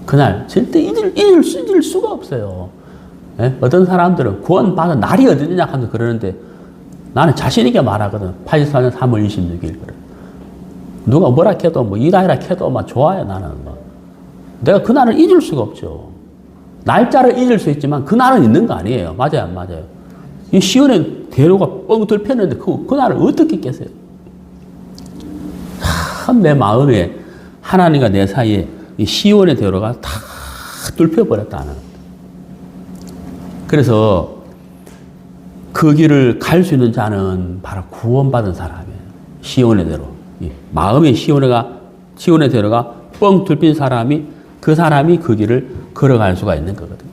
그날 절대 잊을 수가 없어요. 예? 어떤 사람들은 구원받은 날이 어디냐 하면서 그러는데 나는 자신있게 말하거든. 84년 3월 26일. 누가 뭐라 해도 뭐 이라이라 해도 막 좋아요, 나는. 내가 그날을 잊을 수가 없죠. 날짜를 잊을 수 있지만 그날은 있는 거 아니에요. 맞아요, 안 맞아요? 이 시온의 대로가 뻥 뚫혔는데 그날을 어떻게 깼어요? 참 내 마음에 하나님과 내 사이에 이 시온의 대로가 다 뚫혀버렸다는. 그래서 그 길을 갈 수 있는 자는 바로 구원받은 사람이에요. 시온의 대로. 마음의 시온의 대로가 뻥 뚫힌 사람이 그 사람이 그 길을 걸어갈 수가 있는 거거든요.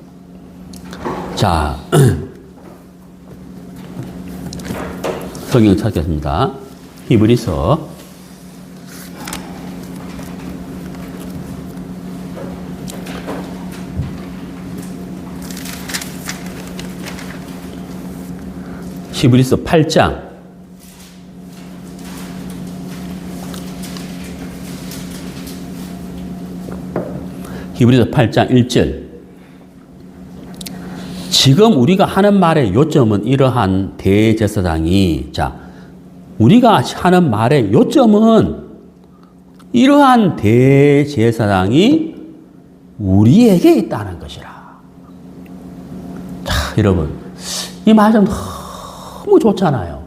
자, 성경 찾겠습니다. 히브리서 8장 1절. 지금 우리가 하는 말의 요점은 이러한 대제사장이, 자, 우리가 하는 말의 요점은 이러한 대제사장이 우리에게 있다는 것이라. 자, 여러분, 이 말 좀 너무 좋잖아요.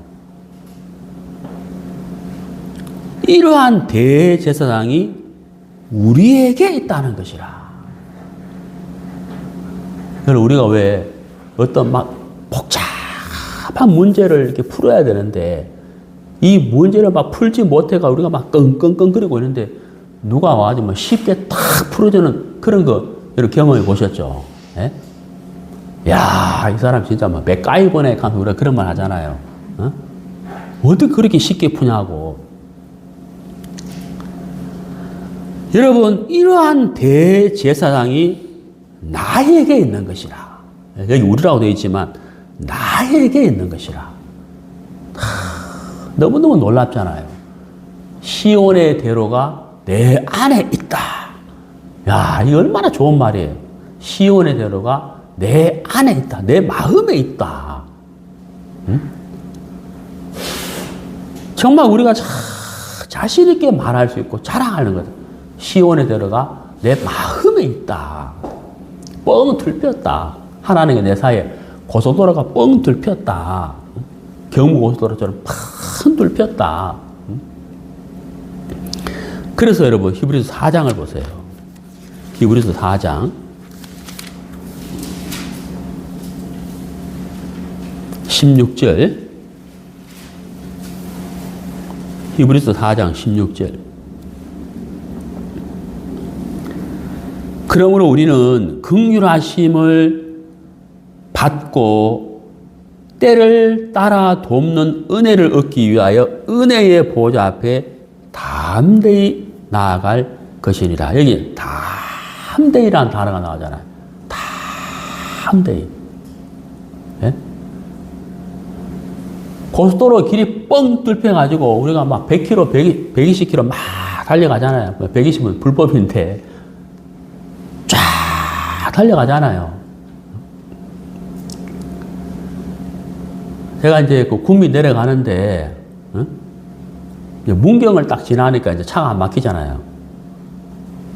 이러한 대제사장이 우리에게 있다는 것이라. 그래서 우리가 왜 어떤 막 복잡한 문제를 이렇게 풀어야 되는데 이 문제를 막 풀지 못해가 우리가 막 끙끙끙거리고 있는데 누가 와가지고 뭐 쉽게 탁 풀어주는 그런 거 여러분 경험해 보셨죠? 예? 야, 이 사람 진짜 뭐 맥가이버네 하면서 우리가 그런 말 하잖아요. 어? 어떻게 그렇게 쉽게 푸냐고. 여러분, 이러한 대제사장이 나에게 있는 것이라. 여기 우리라고 되어 있지만 나에게 있는 것이라. 너무너무 놀랍잖아요. 시온의 대로가 내 안에 있다. 야, 이게 얼마나 좋은 말이에요. 시온의 대로가 내 안에 있다. 내 마음에 있다. 응? 정말 우리가 자신 있게 말할 수 있고 자랑하는 거죠. 시온의 대로가 내 마음에 있다. 뻥 뚫혔다. 하나님과 내 사이에 고속도로가 뻥 뚫혔다. 경부고속도로처럼 팍 뚫혔다. 그래서 여러분 히브리서 4장을 보세요. 히브리서 4장 16절. 히브리서 4장 16절. 그러므로 우리는 긍휼하심을 받고 때를 따라 돕는 은혜를 얻기 위하여 은혜의 보좌 앞에 담대히 나아갈 것이니라. 여기 다함대이라는 단어가 나오잖아요. 다함대이. 예? 고속도로 길이 뻥 뚫혀가지고 우리가 막 100km, 120km 막 달려가잖아요. 120은 불법인데 쫙 달려가잖아요. 제가 이제 그 구미 내려가는데 문경을 딱 지나니까 이제 차가 안 막히잖아요.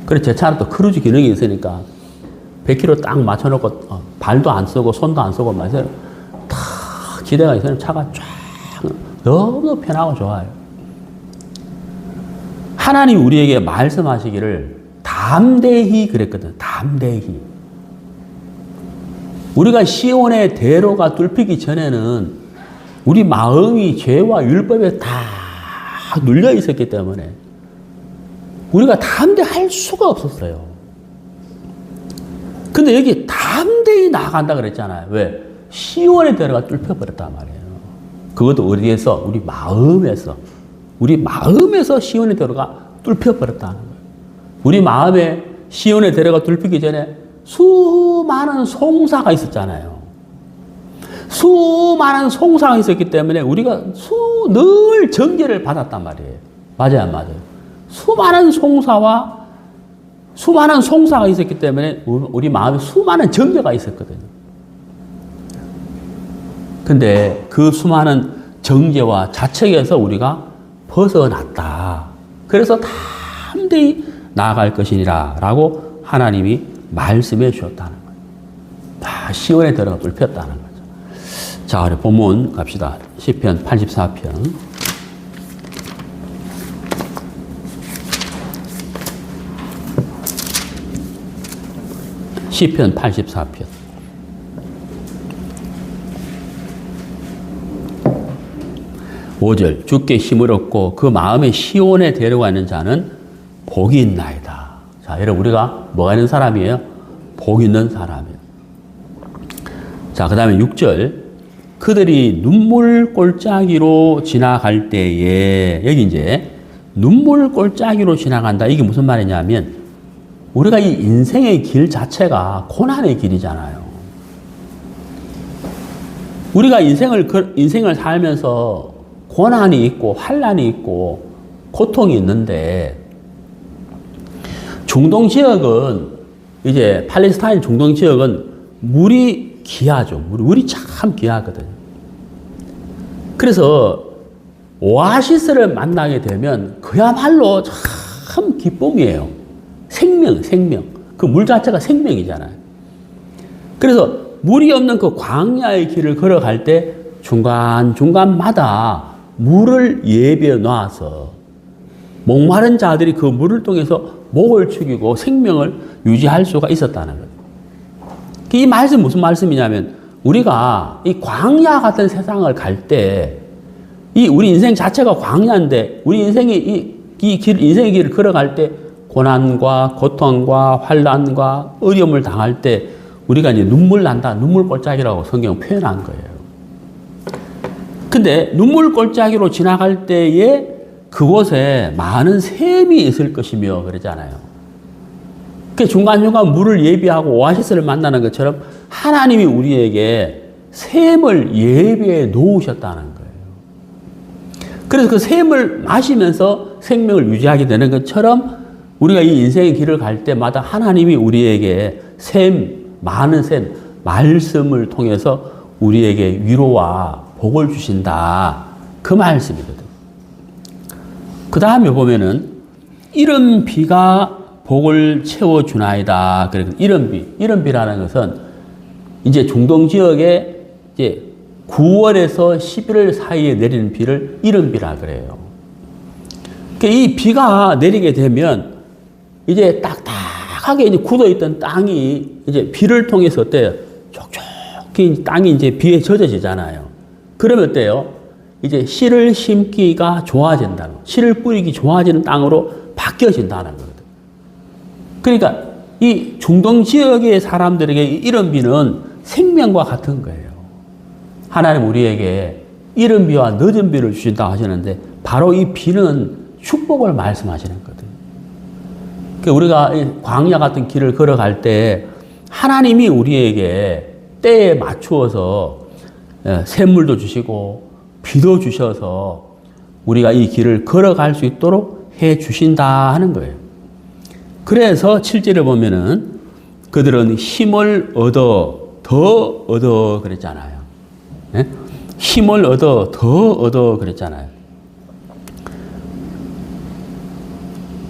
그래서 제 차는 또 크루즈 기능이 있으니까 100km 딱 맞춰놓고 발도 안 쓰고 손도 안 쓰고 막 해서 탁 기대가 있으면 차가 쫙 너무 편하고 좋아요. 하나님 우리에게 말씀하시기를 담대히 그랬거든. 담대히. 우리가 시온의 대로가 뚫히기 전에는 우리 마음이 죄와 율법에 다 눌려 있었기 때문에 우리가 담대할 수가 없었어요. 근데 여기 담대히 나아간다 그랬잖아요. 왜? 시온의 대로가 뚫혀버렸단 말이에요. 그것도 어디에서? 우리 마음에서. 우리 마음에서 시온의 대로가 뚫혀버렸다는 거예요. 우리 마음에 시온의 대로가 뚫히기 전에 수많은 송사가 있었잖아요. 수많은 송사가 있었기 때문에 우리가 늘 정죄를 받았단 말이에요. 맞아요, 안 맞아요? 수많은 송사가 있었기 때문에 우리 마음에 수많은 정죄가 있었거든요. 근데 그 수많은 정죄와 자책에서 우리가 벗어났다. 그래서 담대히 나아갈 것이니라 라고 하나님이 말씀해 주셨다는 거예요. 다 시온의 대로가 뚫혔다는 거죠. 자, 우리 본문 갑시다. 시편 84편. 시편 84편. 5절 주께 힘을 얻고 그 마음에 시온에 데려가는 자는 복이 있나이다. 자, 여러분 우리가 뭐가 있는 사람이에요? 복 있는 사람이에요. 자, 그 다음에 6절 그들이 눈물 골짜기로 지나갈 때에 여기 이제 눈물 골짜기로 지나간다. 이게 무슨 말이냐면 우리가 이 인생의 길 자체가 고난의 길이잖아요. 우리가 인생을 살면서 고난이 있고 환난이 있고 고통이 있는데 중동 지역은 이제 팔레스타인 중동 지역은 물이 귀하죠. 물이 참 귀하거든요. 그래서 오아시스를 만나게 되면 그야말로 참 기쁨이에요. 생명. 그 물 자체가 생명이잖아요. 그래서 물이 없는 그 광야의 길을 걸어갈 때 중간중간마다 물을 예비해 놔서 목마른 자들이 그 물을 통해서 목을 축이고 생명을 유지할 수가 있었다는 거예요. 이 말씀 무슨 말씀이냐면 우리가 이 광야 같은 세상을 갈 때 이 우리 인생 자체가 광야인데 우리 인생이 인생의 길을 걸어갈 때 고난과 고통과 환난과 어려움을 당할 때 우리가 이제 눈물 난다, 눈물 골짜기라고 성경 표현한 거예요. 근데 눈물 골짜기로 지나갈 때에 그곳에 많은 샘이 있을 것이며 그러잖아요. 그 중간중간 물을 예비하고 오아시스를 만나는 것처럼 하나님이 우리에게 샘을 예비해 놓으셨다는 거예요. 그래서 그 샘을 마시면서 생명을 유지하게 되는 것처럼 우리가 이 인생의 길을 갈 때마다 하나님이 우리에게 많은 샘, 말씀을 통해서 우리에게 위로와 복을 주신다. 그 말씀이거든. 그 다음에 보면은 이른 비가 복을 채워주나이다. 그래서 이른비라는 것은 이제 중동 지역에 이제 9월에서 11월 사이에 내리는 비를 이른비라 그래요. 이 비가 내리게 되면 이제 딱딱하게 이제 굳어있던 땅이 이제 비를 통해서 어때요? 촉촉히 땅이 이제 비에 젖어지잖아요. 그러면 어때요? 이제 씨를 심기가 좋아진다는, 씨를 뿌리기 좋아지는 땅으로 바뀌어진다는 거거든. 그러니까 이 중동 지역의 사람들에게 이런 비는 생명과 같은 거예요. 하나님 우리에게 이른 비와 늦은 비를 주신다 하시는데 바로 이 비는 축복을 말씀하시는 거거든요. 그러니까 우리가 이 광야 같은 길을 걸어갈 때 하나님이 우리에게 때에 맞추어서 샘물도 주시고 비도 주셔서 우리가 이 길을 걸어갈 수 있도록 해 주신다 하는 거예요. 그래서 7절에 보면은 그들은 힘을 더 얻어 그랬잖아요. 네? 힘을 더 얻어 그랬잖아요.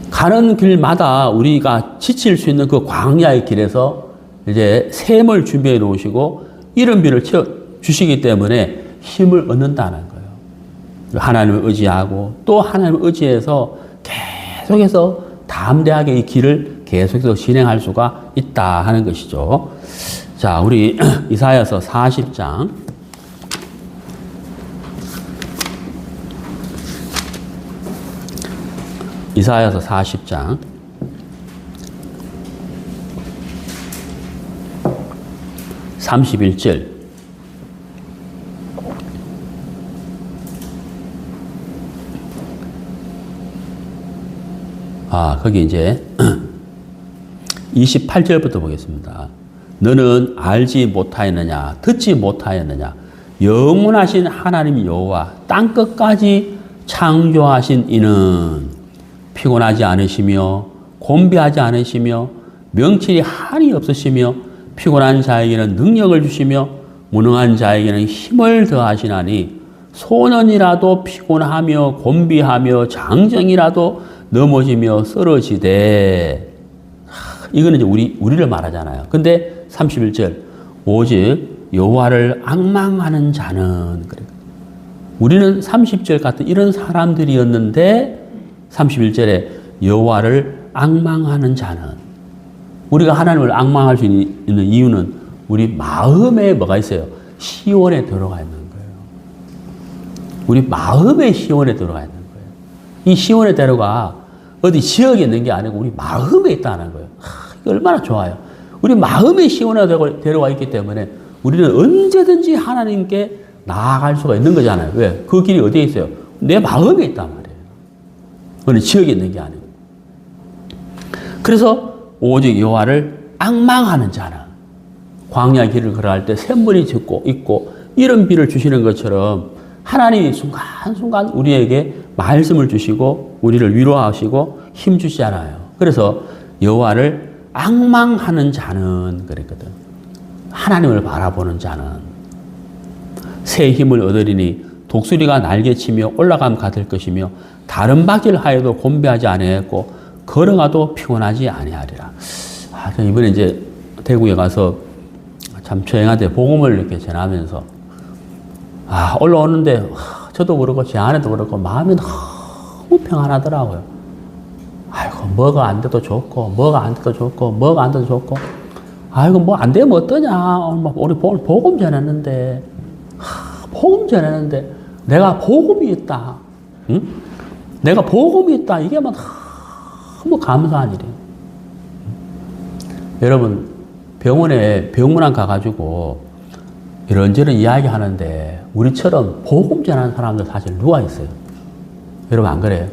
가는 길마다 우리가 지칠 수 있는 그 광야의 길에서 이제 샘을 준비해 놓으시고 이른 비를 채워 주시기 때문에 힘을 얻는다는 거예요. 하나님을 의지하고 또 하나님을 의지해서 계속해서 담대하게 이 길을 계속해서 진행할 수가 있다 하는 것이죠. 자, 우리 이사야서 40장. 이사야서 40장 31절. 거기 이제 28절부터 보겠습니다. 너는 알지 못하였느냐, 듣지 못하였느냐, 영원하신 하나님 여호와 땅끝까지 창조하신 이는 피곤하지 않으시며 곤비하지 않으시며 명철이 한이 없으시며 피곤한 자에게는 능력을 주시며 무능한 자에게는 힘을 더하시나니 소년이라도 피곤하며 곤비하며 장정이라도 넘어지며 쓰러지되. 이거는 이제 우리를 말하잖아요. 근데 31절 오직 여호와를 앙망하는 자는, 그래. 우리는 30절 같은 이런 사람들이었는데 31절에 여호와를 앙망하는 자는, 우리가 하나님을 앙망할 수 있는 이유는 우리 마음에 뭐가 있어요? 시온에 들어가 있는 거예요. 우리 마음의 시온에 들어가 있는 거예요. 이 시온의 대로가 어디 지역에 있는 게 아니고 우리 마음에 있다는 거예요. 이거 얼마나 좋아요. 우리 마음의 시온에 데려와 있기 때문에 우리는 언제든지 하나님께 나아갈 수가 있는 거잖아요. 왜? 그 길이 어디에 있어요? 내 마음에 있단 말이에요. 어느 지역에 있는 게 아니고. 그래서 오직 여호와를 앙망하는 자는, 광야 길을 걸어갈 때 샘물이 젖고 있고 이런 비를 주시는 것처럼 하나님이 순간순간 우리에게 말씀을 주시고 우리를 위로하시고 힘 주시잖아요. 그래서 여호와를 앙망하는 자는 그랬거든. 하나님을 바라보는 자는 새 힘을 얻으리니 독수리가 날개치며 올라감 같을 것이며 다른 바퀴를 하여도 곤배하지 아니하였고 걸어가도 피곤하지 아니하리라. 이번에 이제 대구에 가서 참 처형한테 복음을 이렇게 전하면서 올라오는데 저도 그렇고 제 아내도 그렇고 마음이 너무 평안하더라고요. 아이고 뭐가 안 돼도 좋고 뭐가 안 돼도 좋고 뭐가 안 돼도 좋고 아이고 뭐 안 되면 어떠냐. 우리 복음 전했는데 복음 전했는데 내가 복음이 있다. 응? 내가 복음이 있다. 이게 막 너무 감사한 일이에요. 여러분 병원에 병문안 가가지고 이런저런 이야기 하는데 우리처럼 복음 전하는 사람들 사실 누가 있어요? 여러분 안 그래요?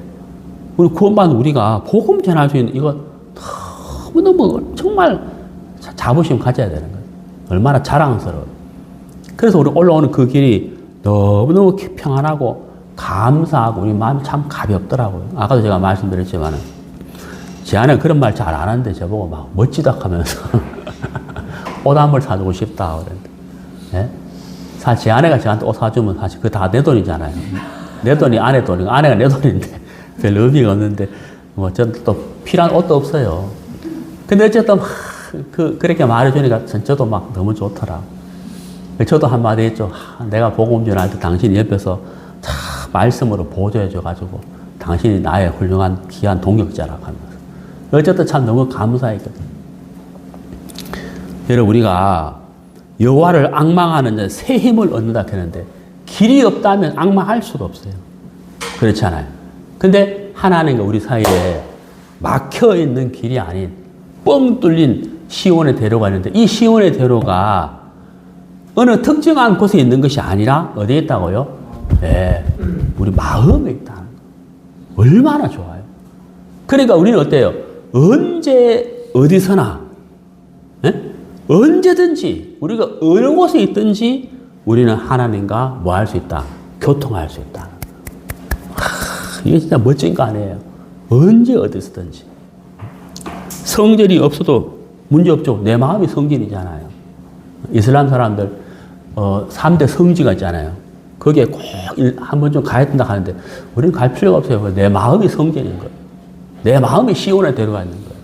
우리 구원받은 우리가 복음 전할 수 있는 이거 너무너무 정말 자부심 가져야 되는 거예요. 얼마나 자랑스러워요. 그래서 우리 올라오는 그 길이 너무너무 평안하고 감사하고 우리 마음이 참 가볍더라고요. 아까도 제가 말씀드렸지만 제 아내는 그런 말 잘 안 하는데 저보고 막 멋지다 하면서 옷 한 벌 사주고 싶다 그랬는데, 예? 사실 제 아내가 저한테 옷 사주면 사실 그거 다 내 돈이잖아요. 내 돈이 아내 돈이고 아내가 내 돈인데 별 의미가 없는데 뭐 저는 또 필요한 옷도 없어요. 근데 어쨌든 그렇게 말해주니까 저도 막 너무 좋더라. 저도 한마디 했죠. 내가 복음 전할 때 당신이 옆에서 참 말씀으로 보조해줘가지고 당신이 나의 훌륭한 귀한 동역자라고 하면서 어쨌든 참 너무 감사했거든. 여러분 우리가 여호와를 앙망하는 새 힘을 얻는다 했는데 길이 없다면 앙망할 수가 없어요. 그렇지 않아요? 근데 하나님과 우리 사이에 막혀있는 길이 아닌 뻥 뚫린 시온의 대로가 있는데 이 시온의 대로가 어느 특정한 곳에 있는 것이 아니라 어디에 있다고요? 네, 우리 마음에 있다는 거. 얼마나 좋아요. 그러니까 우리는 어때요? 언제 어디서나 예? 언제든지 우리가 어느 곳에 있든지 우리는 하나님과 뭐 할 수 있다? 교통할 수 있다. 이게 진짜 멋진 거 아니에요? 언제 어디서든지. 성전이 없어도 문제 없죠. 내 마음이 성전이잖아요. 이슬람 사람들 3대 성지가 있잖아요. 거기에 꼭 한 번 좀 가야 된다 하는데 우리는 갈 필요가 없어요. 내 마음이 성전인 거예요. 내 마음이 시온에 들어가 있는 거예요.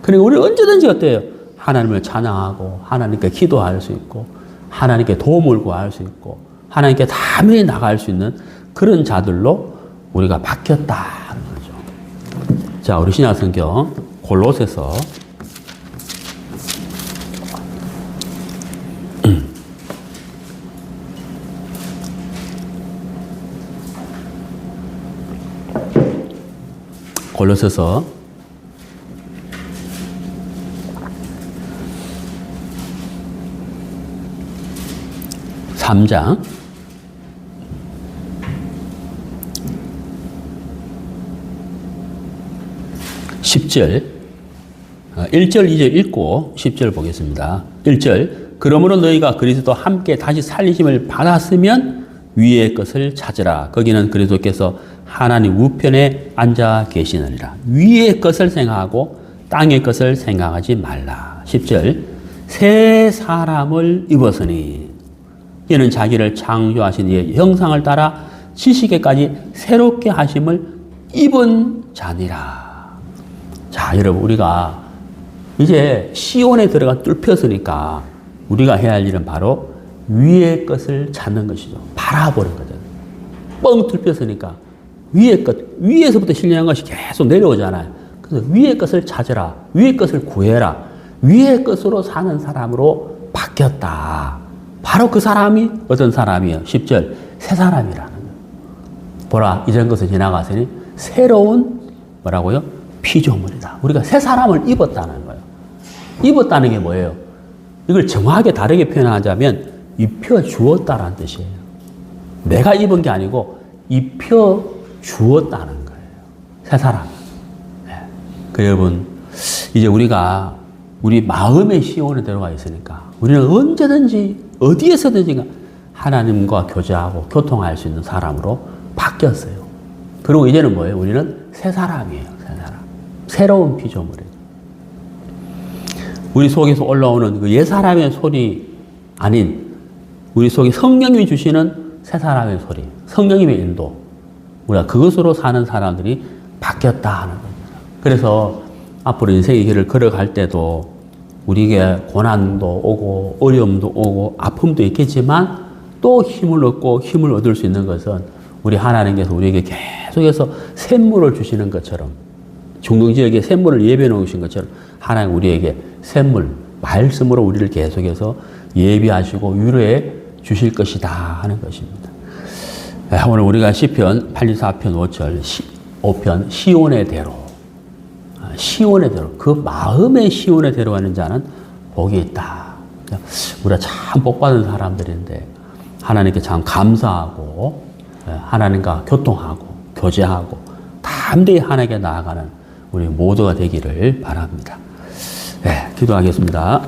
그러니까 우리는 언제든지 어때요? 하나님을 찬양하고 하나님께 기도할 수 있고 하나님께 도움을 구할 수 있고 하나님께 담이 나갈 수 있는 그런 자들로 우리가 바뀌었다 하는 거죠. 자, 우리 신약성경 골로새서 3장 10절 1절 2절 읽고 10절 보겠습니다. 1절 그러므로 너희가 그리스도와 함께 다시 살리심을 받았으면 위의 것을 찾으라. 거기는 그리스도께서 하나님 우편에 앉아 계시느니라. 위의 것을 생각하고 땅의 것을 생각하지 말라. 10절 새 사람을 입었으니 이는 자기를 창조하신 이의 형상을 따라 지식에까지 새롭게 하심을 입은 자니라. 자, 여러분 우리가 이제 시온에 들어가 뚫혔으니까 우리가 해야 할 일은 바로 위의 것을 찾는 것이죠. 바라보는 거죠. 뻥 뚫혔으니까 위의 것, 위에서부터 신령한 것이 계속 내려오잖아요. 그래서 위의 것을 찾으라. 위의 것을 구해라. 위의 것으로 사는 사람으로 바뀌었다. 바로 그 사람이 어떤 사람이에요? 10절 새 사람이라는 거예요. 보라 이전 것은 지나갔으니 새로운 뭐라고요? 피조물이다. 우리가 새 사람을 입었다는 거예요. 입었다는 게 뭐예요? 이걸 정확하게 다르게 표현하자면 입혀 주었다라는 뜻이에요. 내가 입은 게 아니고 입혀 주었다는 거예요. 새 사람. 네. 그 여러분 이제 우리가 우리 마음의 시온에 들어가 있으니까 우리는 언제든지 어디에서든지 하나님과 교제하고 교통할 수 있는 사람으로 바뀌었어요. 그리고 이제는 뭐예요? 우리는 새 사람이에요. 새 사람. 새로운 피조물이에요. 우리 속에서 올라오는 그 옛 사람의 소리 아닌 우리 속에 성령님이 주시는 새 사람의 소리, 성령님의 인도. 우리가 그것으로 사는 사람들이 바뀌었다 하는 겁니다. 그래서 앞으로 인생의 길을 걸어갈 때도 우리에게 고난도 오고 어려움도 오고 아픔도 있겠지만 또 힘을 얻고 힘을 얻을 수 있는 것은 우리 하나님께서 우리에게 계속해서 샘물을 주시는 것처럼 중동지역에 샘물을 예배해 놓으신 것처럼 하나님 우리에게 샘물, 말씀으로 우리를 계속해서 예비하시고 위로해 주실 것이다 하는 것입니다. 오늘 우리가 시편 84편 5절 5편 시온의 대로 시온의 대로 그 마음의 시온에 데려가는 자는 복이 있다. 우리가 참 복받은 사람들인데 하나님께 참 감사하고 하나님과 교통하고 교제하고 담대히 하나님께 나아가는 우리 모두가 되기를 바랍니다. 네, 기도하겠습니다.